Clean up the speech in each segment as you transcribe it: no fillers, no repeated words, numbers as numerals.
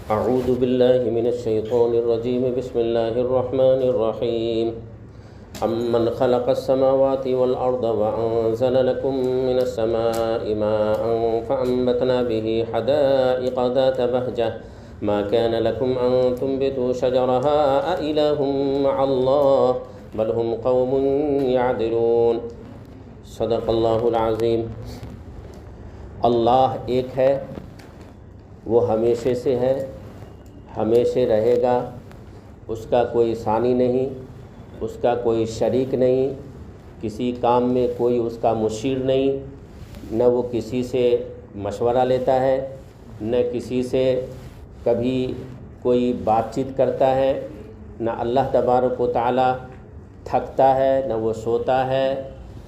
أعوذ بالله من الشيطان الرجيم. بسم الله الرحمن الرحيم. أمن خلق السماوات والأرض وأنزل لكم من السماء ماء فأنبتنا به حدائق ذات بهجة ما كان لكم أن تنبتوا شجرها أإله مع الله بل هم قوم يعدلون. صدق اللہ العظیم. اللہ ایک ہے، وہ ہمیشہ سے ہے، ہمیشہ رہے گا. اس کا کوئی ثانی نہیں، اس کا کوئی شریک نہیں، کسی کام میں کوئی اس کا مشیر نہیں، نہ وہ کسی سے مشورہ لیتا ہے، نہ کسی سے کبھی کوئی بات چیت کرتا ہے. نہ اللہ تبارک و تعالی تھکتا ہے، نہ وہ سوتا ہے،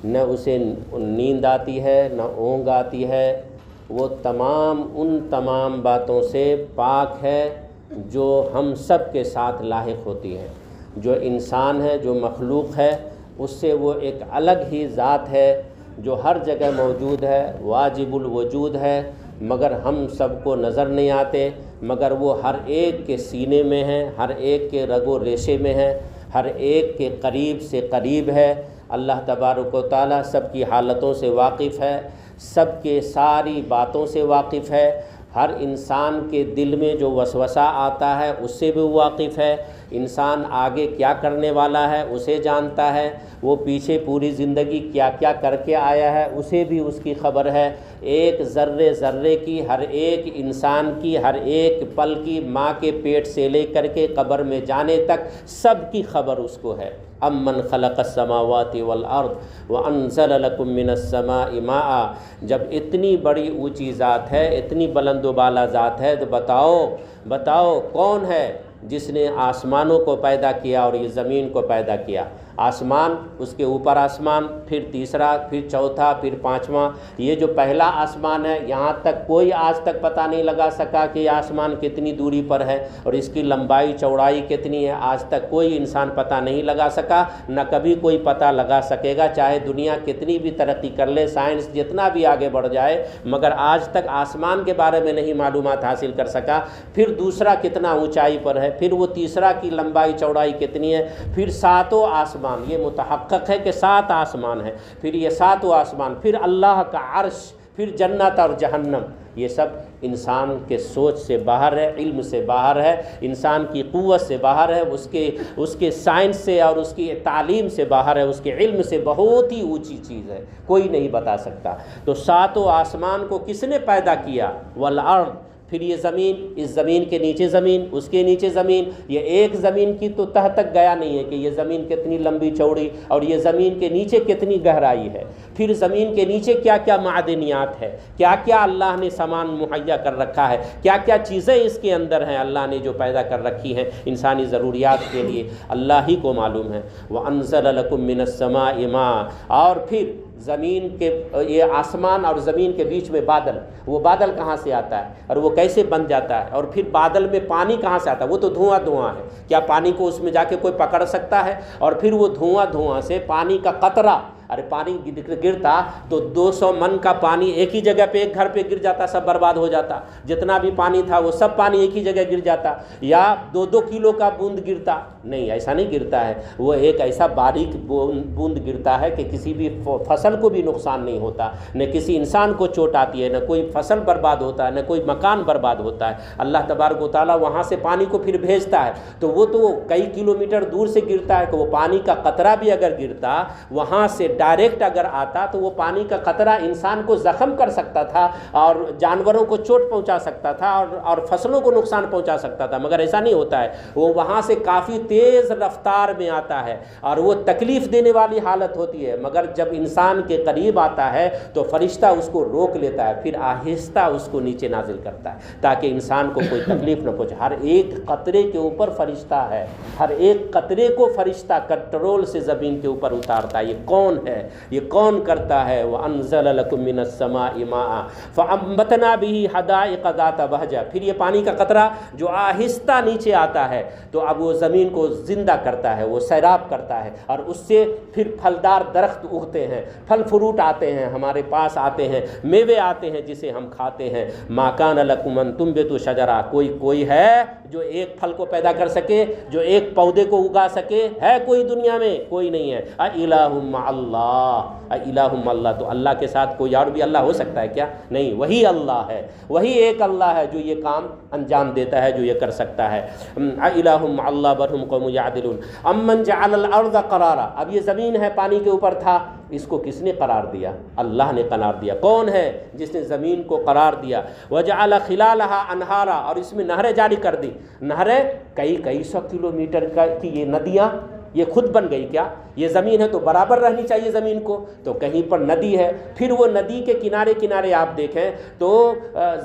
نہ اسے نیند آتی ہے، نہ اونگ آتی ہے. وہ ان تمام باتوں سے پاک ہے جو ہم سب کے ساتھ لاحق ہوتی ہیں. جو انسان ہے، جو مخلوق ہے، اس سے وہ ایک الگ ہی ذات ہے جو ہر جگہ موجود ہے، واجب الوجود ہے، مگر ہم سب کو نظر نہیں آتے. مگر وہ ہر ایک کے سینے میں ہیں، ہر ایک کے رگ و ریشے میں ہیں، ہر ایک کے قریب سے قریب ہے. اللہ تبارک و تعالیٰ سب کی حالتوں سے واقف ہے، سب کے ساری باتوں سے واقف ہے. ہر انسان کے دل میں جو وسوسہ آتا ہے اس سے بھی واقف ہے. انسان آگے کیا کرنے والا ہے اسے جانتا ہے. وہ پیچھے پوری زندگی کیا کیا کر کے آیا ہے اسے بھی اس کی خبر ہے. ایک ذرے ذرے کی، ہر ایک انسان کی، ہر ایک پل کی، ماں کے پیٹ سے لے کر کے قبر میں جانے تک سب کی خبر اس کو ہے. امن خلق السماوات والارض وانزل لکم من السماء ماء. جب اتنی بڑی اونچی ذات ہے، اتنی بلند و بالا ذات ہے، تو بتاؤ کون ہے جس نے آسمانوں کو پیدا کیا اور یہ زمین کو پیدا کیا؟ آسمان، اس کے اوپر آسمان، پھر تیسرا، پھر چوتھا، پھر پانچواں. یہ جو پہلا آسمان ہے، یہاں تک کوئی آج تک پتہ نہیں لگا سکا کہ یہ آسمان کتنی دوری پر ہے اور اس کی لمبائی چوڑائی کتنی ہے. آج تک کوئی انسان پتہ نہیں لگا سکا، نہ کبھی کوئی پتہ لگا سکے گا. چاہے دنیا کتنی بھی ترقی کر لے، سائنس جتنا بھی آگے بڑھ جائے، مگر آج تک آسمان کے بارے میں نہیں معلومات حاصل کر سکا. پھر دوسرا کتنا اونچائی پر ہے، پھر وہ تیسرا کی لمبائی چوڑائی کتنی ہے، پھر ساتوں آسمان. یہ متحقق ہے کہ 7 آسمان ہیں. پھر یہ 7 آسمان، پھر اللہ کا عرش، پھر جنت اور جہنم. یہ سب انسان کے سوچ سے باہر ہے، علم سے باہر ہے، انسان کی قوت سے باہر ہے، اس کے سائنس سے اور اس کی تعلیم سے باہر ہے، اس کے علم سے بہت ہی اونچی چیز ہے، کوئی نہیں بتا سکتا. تو 7 آسمان کو کس نے پیدا کیا؟ والارض. پھر یہ زمین، اس زمین کے نیچے زمین، اس کے نیچے زمین. یہ ایک زمین کی تو تہ تک گیا نہیں ہے کہ یہ زمین کتنی لمبی چوڑی اور یہ زمین کے نیچے کتنی گہرائی ہے. پھر زمین کے نیچے کیا کیا معدنیات ہے، کیا کیا اللہ نے سامان مہیا کر رکھا ہے، کیا کیا چیزیں اس کے اندر ہیں اللہ نے جو پیدا کر رکھی ہیں انسانی ضروریات کے لیے، اللہ ہی کو معلوم ہے. وَأَنزَلَ لَكُم مِّنَ السَّمَاءِ مَاءً. اور پھر زمین کے، یہ آسمان اور زمین کے بیچ میں بادل، وہ بادل کہاں سے آتا ہے اور وہ کیسے بن جاتا ہے؟ اور پھر بادل میں پانی کہاں سے آتا ہے؟ وہ تو دھواں ہے. کیا پانی کو اس میں جا کے کوئی پکڑ سکتا ہے؟ اور پھر وہ دھواں سے پانی کا قطرہ، ارے پانی گرتا تو 200 من کا پانی ایک ہی جگہ پہ، ایک گھر پہ گر جاتا، سب برباد ہو جاتا. جتنا بھی پانی تھا وہ سب پانی ایک ہی جگہ گر جاتا. یا 2 کلو کا بوند گرتا؟ نہیں، ایسا نہیں گرتا ہے. وہ ایک ایسا باریک بوند گرتا ہے کہ کسی بھی فصل کو بھی نقصان نہیں ہوتا، نہ کسی انسان کو چوٹ آتی ہے، نہ کوئی فصل برباد ہوتا ہے، نہ کوئی مکان برباد ہوتا ہے. اللہ تبارک و تعالیٰ وہاں سے پانی کو پھر بھیجتا ہے. تو وہ تو کئی کلومیٹر دور سے گرتا ہے کہ وہ پانی کا قطرہ بھی اگر گرتا وہاں سے ڈائریکٹ اگر آتا تو وہ پانی کا قطرہ انسان کو زخم کر سکتا تھا اور جانوروں کو چوٹ پہنچا سکتا تھا اور فصلوں کو نقصان پہنچا سکتا تھا. مگر ایسا نہیں ہوتا ہے. وہ وہاں سے کافی تیز رفتار میں آتا ہے اور وہ تکلیف دینے والی حالت ہوتی ہے. مگر جب انسان کے قریب آتا ہے تو فرشتہ اس کو روک لیتا ہے، پھر آہستہ اس کو نیچے نازل کرتا ہے تاکہ انسان کو کوئی تکلیف نہ پہنچے. ہر ایک قطرے کے اوپر فرشتہ ہے، ہر ایک قطرے کو فرشتہ کنٹرول سے زمین کے اوپر اتارتا ہے. یہ کون ہے؟ یہ کون کرتا ہے؟ وَأَنزَلَ لَكُم مِّنَ السَّمَاءِ مَاءً فَأَنبَتْنَا بِهِ حَدَائِقَ ذَاتَ بَهْجَةٍ. پھر یہ پانی کا قطرہ جو آہستہ نیچے آتا ہے تو اب وہ زمین کو زندہ کرتا ہے، وہ سیراب کرتا ہے، اور اس سے پھر پھلدار درخت اگتے ہیں، پھل فروٹ آتے ہیں، ہمارے پاس آتے ہیں، میوے آتے ہیں جسے ہم کھاتے ہیں۔ ما کان لکم ان تنبتوا شجرہ، کوئی ہے جو ایک پھل کو پیدا کر سکے، جو ایک پودے کو اگا سکے؟ ہے کوئی دنیا میں؟ کوئی نہیں ہے۔ اِلٰہ مع اللہ، اِلٰہ مع اللہ، تو اللہ کے ساتھ کوئی اور بھی اللہ ہو سکتا ہے کیا؟ نہیں، وہی اللہ ہے، وہی ایک اللہ ہے جو یہ کام انجام دیتا ہے، جو یہ کر سکتا ہے۔ اِلٰہ مع اللہ بل ھم قوم یعدلون امن جعل الارض قرارا، اب یہ زمین ہے پانی کے اوپر تھا، اس کو کس نے قرار دیا؟ اللہ نے قرار دیا۔ کون ہے جس نے زمین کو قرار دیا؟ وجعل خلالها انہارا، اور اس میں نہریں جاری کر دی۔ نہریں کئی سو کلومیٹر کی یہ ندیاں یہ خود بن گئی کیا؟ یہ زمین ہے تو برابر رہنی چاہیے زمین کو، تو کہیں پر ندی ہے، پھر وہ ندی کے کنارے کنارے آپ دیکھیں تو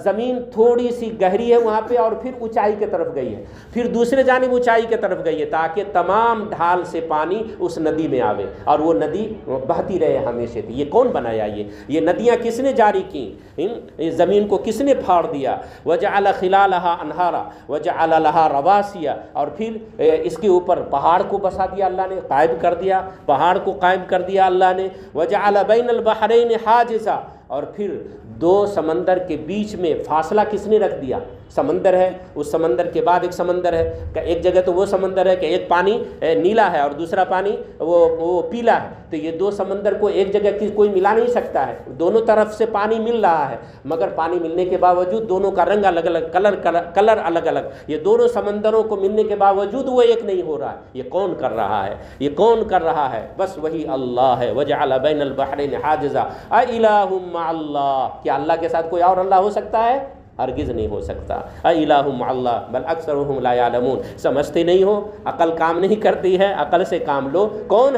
زمین تھوڑی سی گہری ہے وہاں پہ، اور پھر اونچائی کی طرف گئی ہے، پھر دوسرے جانب اونچائی کی طرف گئی ہے، تاکہ تمام ڈھال سے پانی اس ندی میں آوے اور وہ ندی بہتی رہے ہمیشہ تھی۔ یہ کون بنایا؟ یہ ندیاں کس نے جاری کی؟ زمین کو کس نے پھاڑ دیا؟ وجعل خلالها انہارا وجعل لها رواسیا، اور پھر اس کے اوپر پہاڑ کو بسا دیا اللہ نے، قائم کر دیا، پہاڑ کو قائم کر دیا اللہ نے۔ وجعل بین البحرین حاجزا، اور پھر دو سمندر کے بیچ میں فاصلہ کس نے رکھ دیا؟ سمندر ہے، اس سمندر کے بعد ایک سمندر ہے، کہ ایک جگہ تو وہ سمندر ہے کہ ایک پانی نیلا ہے اور دوسرا پانی وہ پیلا ہے، تو یہ دو سمندر کو ایک جگہ کوئی ملا نہیں سکتا ہے، دونوں طرف سے پانی مل رہا ہے، مگر پانی ملنے کے باوجود دونوں کا رنگ الگ الگ، کلر الگ الگ، یہ دونوں سمندروں کو ملنے کے باوجود وہ ایک نہیں ہو رہا ہے۔ یہ کون کر رہا ہے؟ یہ کون کر رہا ہے؟ بس وہی اللہ ہے۔ وجعل بین البحرین حاجزا اِلٰہ مع اللہ، کیا اللہ کے ساتھ کوئی اور اللہ ہو سکتا ہے؟ ہرگز نہیں ہو سکتا۔ اِلٰہ مع اللہ بل اکثرهم لا یعلمون، سمجھتے نہیں ہو، عقل کام نہیں کرتی ہے، عقل سے کام لو۔ کون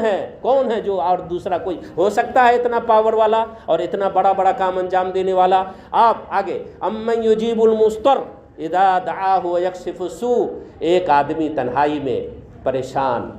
ہے جو اور دوسرا کوئی ہو سکتا ہے اتنا پاور والا اور اتنا بڑا کام انجام دینے والا؟ آپ آگے، امن یجیب المضطر اذا دعاہ ویکشف السوء، ایک آدمی تنہائی میں پریشان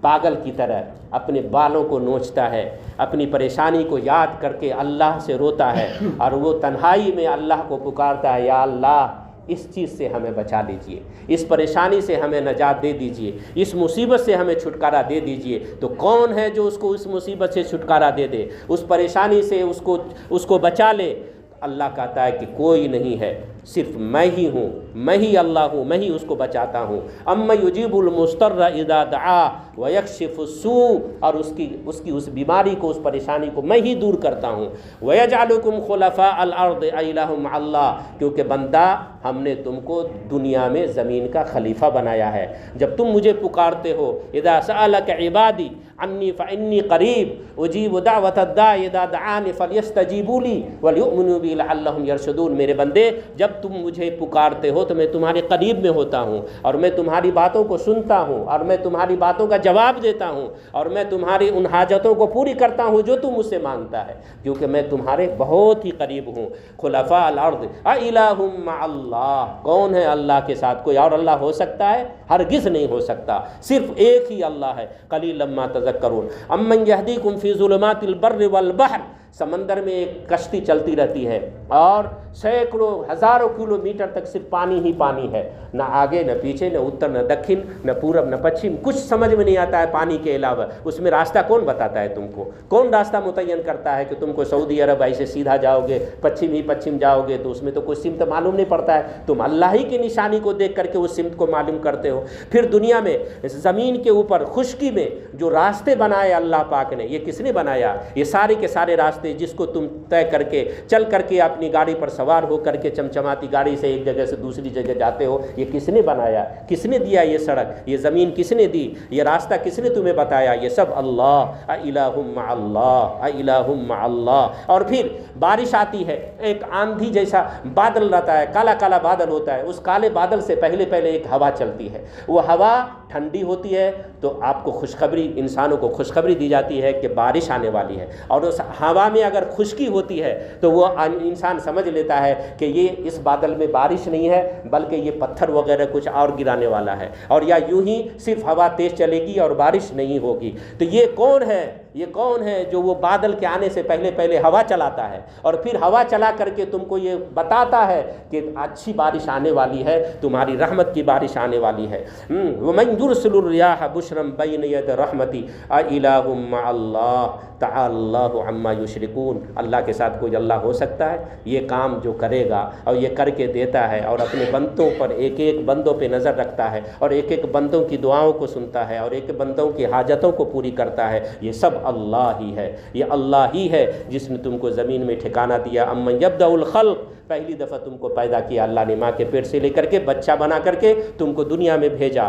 پاگل کی طرح اپنے بالوں کو نوچتا ہے، اپنی پریشانی کو یاد کر کے اللہ سے روتا ہے، اور وہ تنہائی میں اللہ کو پکارتا ہے، یا اللہ اس چیز سے ہمیں بچا لیجئے، اس پریشانی سے ہمیں نجات دے دیجئے، اس مصیبت سے ہمیں چھٹکارا دے دیجئے۔ تو کون ہے جو اس کو اس مصیبت سے چھٹکارا دے دے، اس پریشانی سے اس کو بچا لے؟ اللہ کہتا ہے کہ کوئی نہیں ہے، صرف میں ہی ہوں، میں ہی اللہ ہوں، میں ہی اس کو بچاتا ہوں۔ امن یجیب المضطر اذا دعا ویکشف السوء، اور اس کی اس بیماری کو، اس پریشانی کو میں ہی دور کرتا ہوں۔ ویجعلکم خلفاء الارض اِلٰہ مع اللہ، کیونکہ بندہ ہم نے تم کو دنیا میں زمین کا خلیفہ بنایا ہے۔ جب تم مجھے پکارتے ہو، اذا سألک عبادی انی فانی قریب اجیب دعوت الداع اذا دعانی فلیستجیبوا لی ولیؤمنوا بی لعلہم یرشدون، میرے بندے جب تم مجھے پکارتے ہو تو میں تمہارے قریب میں ہوتا ہوں، اور میں تمہاری باتوں کو سنتا ہوں، اور میں تمہاری باتوں کا جواب دیتا ہوں، اور میں تمہاری ان حاجتوں کو پوری کرتا ہوں جو تم مجھ سے مانگتا ہے، کیونکہ میں تمہارے بہت ہی قریب ہوں۔ خلفاء الارض اِلٰہ مع اللہ، کون ہے اللہ کے ساتھ کوئی اور اللہ ہو سکتا ہے؟ ہرگز نہیں ہو سکتا، صرف ایک ہی اللہ ہے۔ قلیلا ما تذکرون امن یہدیکم فی ظلمات البر والبحر، سمندر میں ایک کشتی چلتی رہتی ہے اور سینکڑوں ہزاروں کلومیٹر تک صرف پانی ہی پانی ہے، نہ آگے نہ پیچھے، نہ اتر نہ دکھن، نہ پورب نہ پچھم، کچھ سمجھ میں نہیں آتا ہے پانی کے علاوہ۔ اس میں راستہ کون بتاتا ہے تم کو؟ کون راستہ متعین کرتا ہے کہ تم کو سعودی عرب ایسے سیدھا جاؤ گے، پچھم جاؤ گے؟ تو اس میں تو کوئی سمت معلوم نہیں پڑتا ہے، تم اللہ ہی کی نشانی کو دیکھ کر کے اس سمت کو معلوم کرتے ہو۔ پھر دنیا میں زمین کے اوپر خشکی میں جو راستے بنائے اللہ پاک نے، یہ کس نے بنایا؟ یہ سارے کے سارے راستے جس کو تم طے کر کے چل کر کے اپنی گاڑی پر سوار ہو کر کے چمچماتی گاڑی سے ایک جگہ سے دوسری جگہ جاتے ہو، یہ کس نے بنایا؟ کس نے دیا یہ سڑک؟ یہ زمین کس نے دی؟ یہ راستہ کس نے تمہیں بتایا؟ یہ سب اللہ۔ اِلٰہ مع اللہ اِلٰہ مع اللہ۔ اور پھر بارش آتی ہے، ایک آندھی جیسا بادل رہتا ہے، کالا کالا بادل ہوتا ہے، اس کالے بادل سے پہلے ایک ہوا چلتی ہے، وہ ہوا ٹھنڈی ہوتی ہے تو آپ کو خوشخبری، انسانوں کو خوشخبری دی جاتی ہے کہ بارش آنے والی ہے، اور اس ہوا میں اگر خشکی ہوتی ہے تو وہ انسان سمجھ لیتا ہے کہ یہ اس بادل میں بارش نہیں ہے بلکہ یہ پتھر وغیرہ کچھ اور گرانے والا ہے، اور یا یوں ہی صرف ہوا تیز چلے گی اور بارش نہیں ہوگی۔ تو یہ کون ہے یہ کون ہے جو وہ بادل کے آنے سے پہلے ہوا چلاتا ہے اور پھر ہوا چلا کر کے تم کو یہ بتاتا ہے کہ اچھی بارش آنے والی ہے، تمہاری رحمت کی بارش آنے والی ہے۔ وَمَن يُرْسِلُ الرِّيَاحَ بُشْرًا بَيْنَ يَدَيْ رَحْمَتِهِ أَإِلَٰهٌ مَّعَ اللَّهِ تَعَالَى اللَّهُ عَمَّا يُشْرِكُونَ۔ اللہ کے ساتھ کوئی اللہ ہو سکتا ہے؟ یہ کام جو کرے گا اور یہ کر کے دیتا ہے اور اپنے بندوں پر ایک ایک بندوں پہ نظر رکھتا ہے اور ایک ایک بندوں کی دعاؤں کو سنتا ہے اور ایک بندوں کی حاجتوں کو پوری کرتا ہے، یہ سب اللہ ہی ہے۔ یہ اللہ ہی ہے جس نے تم کو زمین میں ٹھکانہ دیا۔ امن یبدأ الخلق، پہلی دفعہ تم کو پیدا کیا اللہ نے ماں کے پیٹ سے لے کر کے بچہ بنا کر کے تم کو دنیا میں بھیجا۔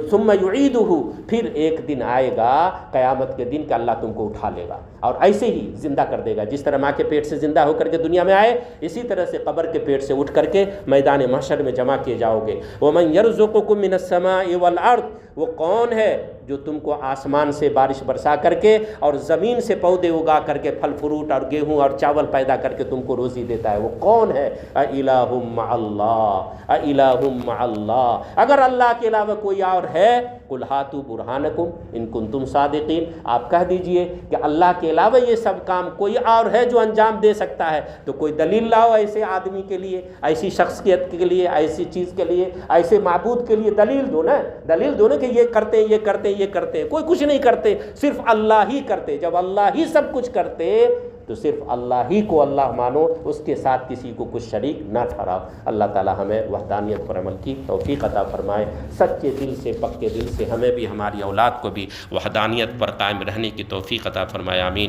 ثم یعیدہ، پھر ایک دن آئے گا قیامت کے دن کہ اللہ تم کو اٹھا لے گا اور ایسے ہی زندہ کر دے گا، جس طرح ماں کے پیٹ سے زندہ ہو کر کے دنیا میں آئے اسی طرح سے قبر کے پیٹ سے اٹھ کر کے میدان محشر میں جمع کیے جاؤ گے۔ وَمَن يَرْزُقُكُم مِّنَ السَّمَاءِ وَالْأَرْضِ، وہ کون ہے جو تم کو آسمان سے بارش برسا کر کے اور زمین سے پودے اگا کر کے پھل فروٹ اور گیہوں اور چاول پیدا کر کے تم کو روزی دیتا ہے؟ وہ کون ہے؟ اَإِلَٰهٌ مَّعَ اللَّهِ اَإِلَٰهٌ مَّعَ اللَّهِ، اگر اللہ کے علاوہ کوئی اور ہے قُلْ هَاتُوا بُرْهَانَكُمْ إِن كُنتُمْ صَادِقِينَ، آپ کہہ دیجئے کہ اللہ کے علاوہ یہ سب کام کوئی اور ہے جو انجام دے سکتا ہے تو کوئی دلیل لاؤ ایسے آدمی کے لیے، ایسی شخصیت کے لیے، ایسی چیز کے لیے، ایسے معبود کے لیے دلیل دو نا، دلیل دو نا کہ یہ کرتے ہیں، یہ کرتے ہیں، یہ کرتے ہیں۔ کوئی کچھ نہیں کرتے، صرف اللہ ہی کرتے۔ جب اللہ ہی سب کچھ کرتے تو صرف اللہ ہی کو اللہ مانو، اس کے ساتھ کسی کو کچھ شریک نہ ٹھہراؤ۔ اللہ تعالی ہمیں وحدانیت پر عمل کی توفیق عطا فرمائے، سچے دل سے پکے دل سے ہمیں بھی ہماری اولاد کو بھی وحدانیت پر قائم رہنے کی توفیق عطا فرمائے، آمین۔